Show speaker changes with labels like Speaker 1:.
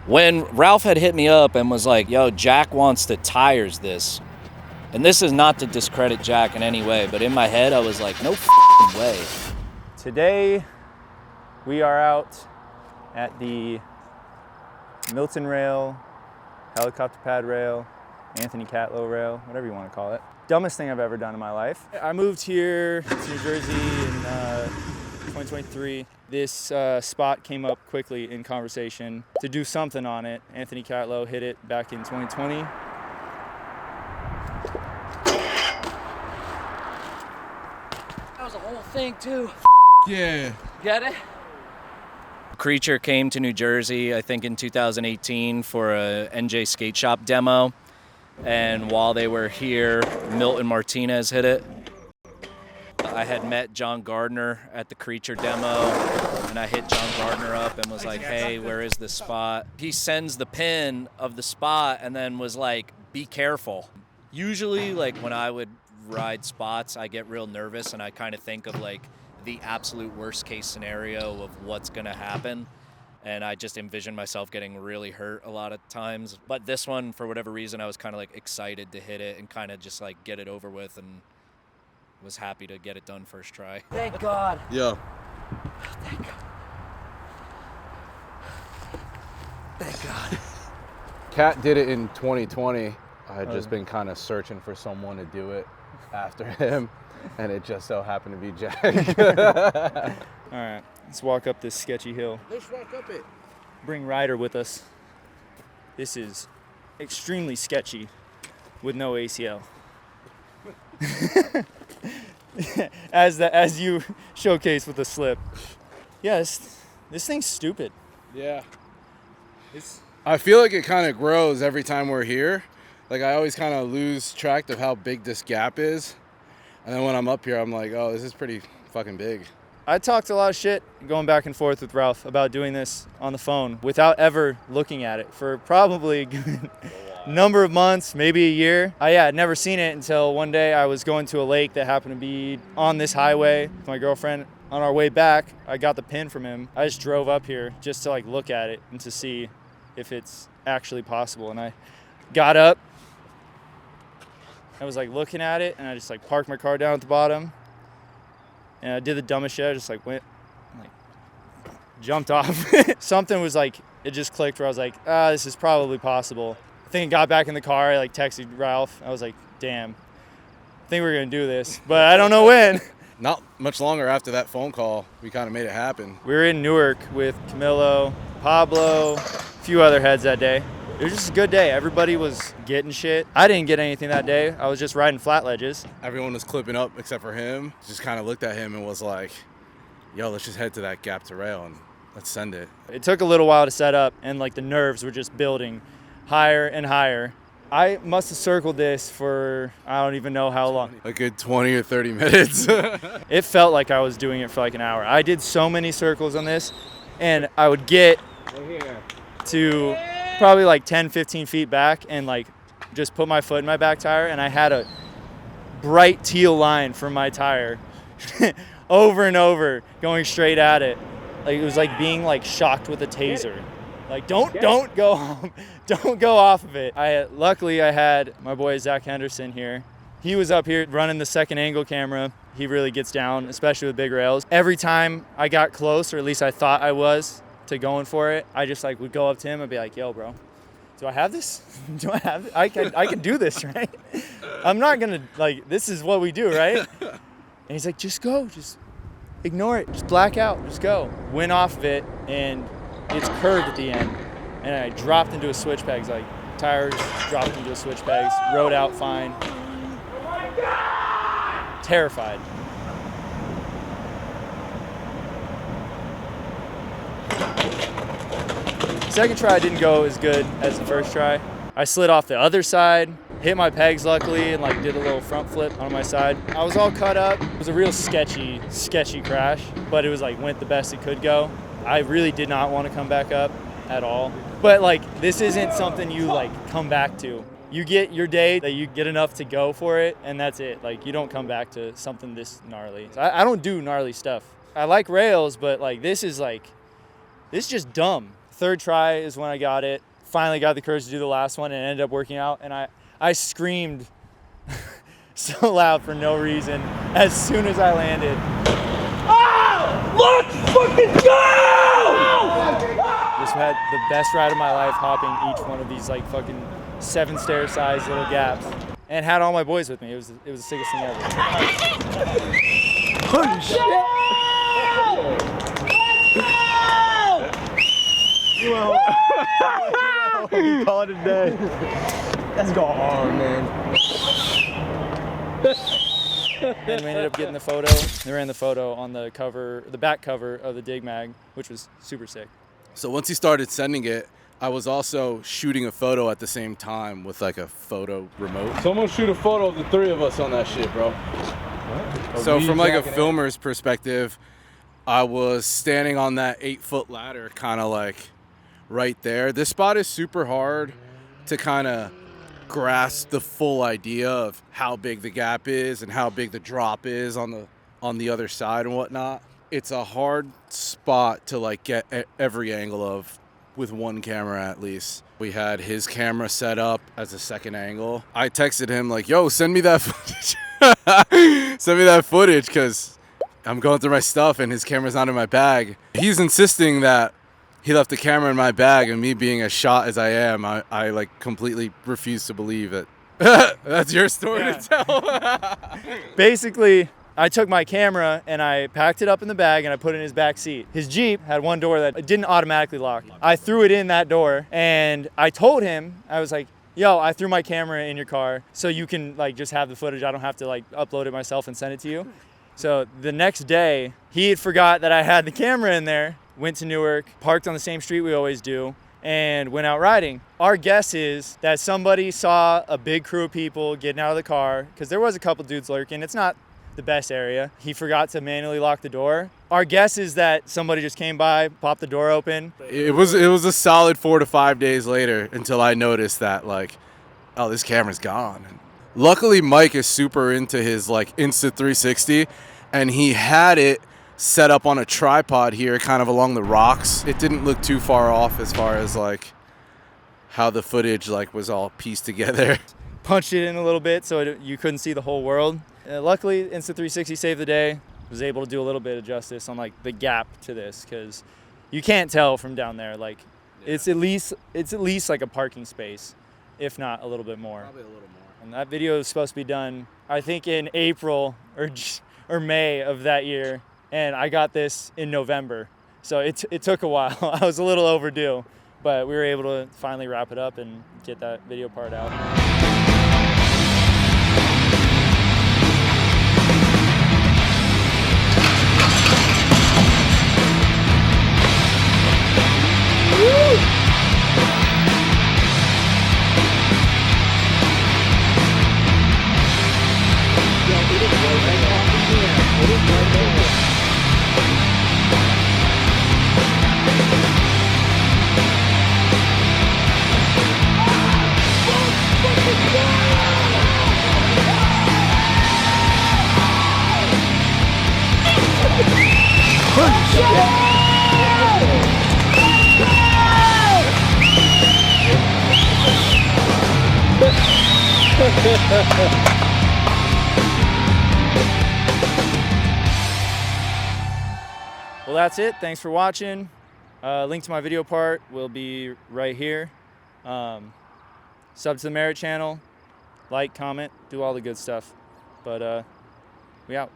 Speaker 1: When Ralph had hit me up and was like, yo, Jack wants to tires this, and this is not to discredit Jack in any way, but in my head I was like, no f***ing way.
Speaker 2: Today we are out at the Milton rail, helicopter pad rail, Anthony Catlow rail, whatever you want to call it. Dumbest thing I've ever done in my life. I moved here to New Jersey in 2023. This spot came up quickly in conversation to do something on it. Anthony Catlow hit it back in 2020.
Speaker 1: That was a whole thing too.
Speaker 3: Yeah.
Speaker 1: Get it? Creature came to New Jersey, I think in 2018 for a NJ Skate Shop demo. And while they were here, Milton Martinez hit it. I had met John Gardner at the Creature demo, and I hit John Gardner up and was like, hey, where is this spot? He sends the pin of the spot and then was like, be careful. Usually, like, when I would ride spots, I get real nervous and I kind of think of like the absolute worst case scenario of what's gonna happen. And I just envision myself getting really hurt a lot of times. But this one, for whatever reason, I was kind of like excited to hit it and kind of just like get it over with, and was happy to get it done first try.
Speaker 4: Thank God.
Speaker 3: Yeah.
Speaker 4: Thank God. Thank God.
Speaker 5: Cat did it in 2020. I had just been kind of searching for someone to do it after him, and it just so happened to be Jack.
Speaker 2: All right, let's walk up this sketchy hill.
Speaker 3: Let's walk up it.
Speaker 2: Bring Ryder with us. This is extremely sketchy with no ACL. as you showcase with the slip. Yeah, this thing's stupid.
Speaker 3: Yeah. I feel like it kind of grows every time we're here. Like, I always kind of lose track of how big this gap is. And then when I'm up here, I'm like, oh, this is pretty fucking big.
Speaker 2: I talked a lot of shit going back and forth with Ralph about doing this on the phone without ever looking at it for probably a good number of months, maybe a year. I had never seen it until one day I was going to a lake that happened to be on this highway with my girlfriend. On our way back, I got the pin from him. I just drove up here just to like look at it and to see if it's actually possible. And I got up, I was like looking at it, and I just like parked my car down at the bottom. And I did the dumbest shit. I just like went, like, jumped off. Something was like, it just clicked where I was like, this is probably possible. I think I got back in the car. I like texted Ralph. I was like, damn, I think we're going to do this, but I don't know when.
Speaker 3: Not much longer after that phone call, we kind of made it happen.
Speaker 2: We were in Newark with Camilo, Pablo, a few other heads that day. It was just a good day. Everybody was getting shit. I didn't get anything that day. I was just riding flat ledges.
Speaker 3: Everyone was clipping up except for him. Just kind of looked at him and was like, yo, let's just head to that gap to rail and let's send it.
Speaker 2: It took a little while to set up, and like the nerves were just building higher and higher. I must have circled this for I don't even know how long.
Speaker 3: A good 20 or 30 minutes.
Speaker 2: It felt like I was doing it for like an hour. I did so many circles on this, and I would get to probably like 10, 15 feet back and like just put my foot in my back tire, and I had a bright teal line from my tire over and over going straight at it. Like it was like being like shocked with a taser. Like don't go home. Don't go off of it. Luckily I had my boy Zach Henderson here. He was up here running the second angle camera. He really gets down, especially with big rails. Every time I got close, or at least I thought I was, to going for it, I just like would go up to him and be like, yo bro, do I have this? Do I have it? I can do this, right? I'm not gonna, like, this is what we do, right? And he's like, just go, just ignore it, just black out, just go. Went off of it, and it's curved at the end, and I dropped into a switch pegs, like tires dropped into a switch pegs, rode out fine. Terrified. Second try didn't go as good as the first try. I slid off the other side, hit my pegs luckily, and like did a little front flip on my side. I was all cut up. It was a real sketchy crash, but it was like went the best it could go. I really did not want to come back up at all. But like, this isn't something you like come back to. You get your day that you get enough to go for it, and that's it. Like, you don't come back to something this gnarly. I don't do gnarly stuff. I like rails, but like this is just dumb. Third try is when I got it. Finally got the courage to do the last one and it ended up working out. And I screamed so loud for no reason as soon as I landed.
Speaker 4: Let's fucking go!
Speaker 2: Just had the best ride of my life, hopping each one of these like fucking 7-stair sized little gaps, and had all my boys with me. It was the sickest thing ever.
Speaker 4: Holy shit!
Speaker 2: You call it a day.
Speaker 4: Let's go hard, man.
Speaker 2: And we ended up getting the photo. They ran the photo on the cover, the back cover of the Dig Mag, which was super sick.
Speaker 3: So once he started sending it, I was also shooting a photo at the same time with like a photo remote.
Speaker 5: Someone shoot a photo of the 3 of us on that shit, bro.
Speaker 3: So from like a filmer's perspective, I was standing on that 8-foot ladder, kind of like right there. This spot is super hard to kind of grasp the full idea of how big the gap is and how big the drop is on the other side and whatnot. It's a hard spot to like get every angle of with one camera at least. We had his camera set up as a second angle. I texted him like, yo, send me that footage. Send me that footage because I'm going through my stuff and his camera's not in my bag. He's insisting that he left the camera in my bag, and me being as shot as I am, I like completely refuse to believe it. That's your story to tell.
Speaker 2: Basically, I took my camera and I packed it up in the bag and I put it in his back seat. His Jeep had one door that didn't automatically lock. I threw it in that door and I told him, I was like, yo, I threw my camera in your car so you can like just have the footage. I don't have to like upload it myself and send it to you. So the next day, he had forgot that I had the camera in there, went to Newark, parked on the same street we always do, and went out riding. Our guess is that somebody saw a big crew of people getting out of the car, because there was a couple dudes lurking. It's not the best area. He forgot to manually lock the door. Our guess is that somebody just came by, popped the door open.
Speaker 3: It was a solid 4 to 5 days later until I noticed that like, oh, this camera's gone. Luckily, Mike is super into his like Insta360, and he had it set up on a tripod here, kind of along the rocks. It didn't look too far off as far as like how the footage like was all pieced together.
Speaker 2: Punched it in a little bit so you couldn't see the whole world. Luckily, Insta360 saved the day. Was able to do a little bit of justice on like the gap to this, because you can't tell from down there. Like it's at least like a parking space, if not a little bit more.
Speaker 3: Probably a little more.
Speaker 2: And that video is supposed to be done, I think, in April or May of that year, and I got this in November. So it took a while. I was a little overdue, but we were able to finally wrap it up and get that video part out. Well, that's it. Thanks for watching. Link to my video part will be right here. Sub to the Merit channel, like, comment, do all the good stuff. But we out.